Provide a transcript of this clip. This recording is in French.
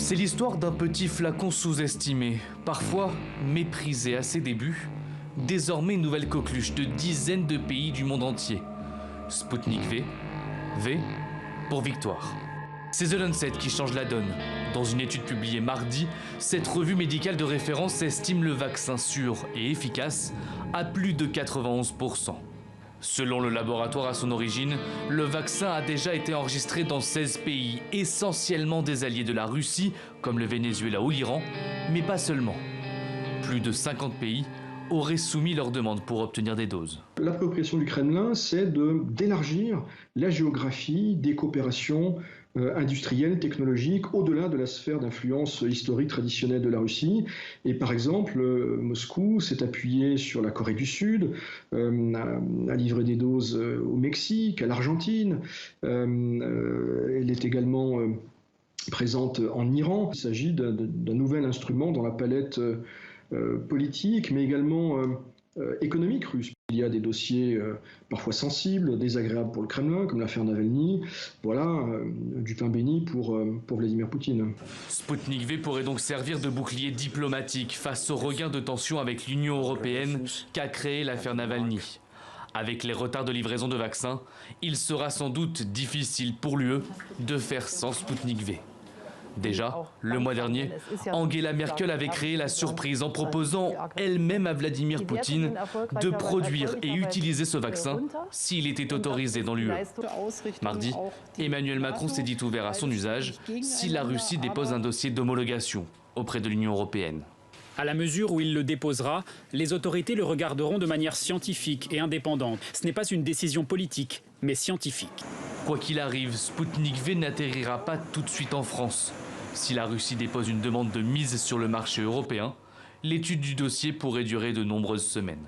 C'est l'histoire d'un petit flacon sous-estimé, parfois méprisé à ses débuts, désormais une nouvelle coqueluche de dizaines de pays du monde entier. Sputnik V, V pour victoire. C'est The Lancet qui change la donne. Dans une étude publiée mardi, cette revue médicale de référence estime le vaccin sûr et efficace à plus de 91%. Selon le laboratoire à son origine, le vaccin a déjà été enregistré dans 16 pays, essentiellement des alliés de la Russie, comme le Venezuela ou l'Iran, mais pas seulement. Plus de 50 pays auraient soumis leur demande pour obtenir des doses. La préoccupation du Kremlin, c'est d'élargir la géographie des coopérations industrielles, technologiques, au-delà de la sphère d'influence historique traditionnelle de la Russie. Et par exemple, Moscou s'est appuyé sur la Corée du Sud, a livré des doses au Mexique, à l'Argentine. Elle est également présente en Iran. Il s'agit d'un nouvel instrument dans la palette politique, mais également économique russe. Il y a des dossiers parfois sensibles, désagréables pour le Kremlin, comme l'affaire Navalny. Voilà, du pain béni pour Vladimir Poutine. Sputnik V pourrait donc servir de bouclier diplomatique face au regain de tension avec l'Union européenne qu'a créé l'affaire Navalny. Avec les retards de livraison de vaccins, il sera sans doute difficile pour l'UE de faire sans Sputnik V. Déjà, le mois dernier, Angela Merkel avait créé la surprise en proposant elle-même à Vladimir Poutine de produire et utiliser ce vaccin s'il était autorisé dans l'UE. Mardi, Emmanuel Macron s'est dit ouvert à son usage si la Russie dépose un dossier d'homologation auprès de l'Union européenne. À la mesure où il le déposera, les autorités le regarderont de manière scientifique et indépendante. Ce n'est pas une décision politique, mais scientifique. Quoi qu'il arrive, Sputnik V n'atterrira pas tout de suite en France. Si la Russie dépose une demande de mise sur le marché européen, l'étude du dossier pourrait durer de nombreuses semaines.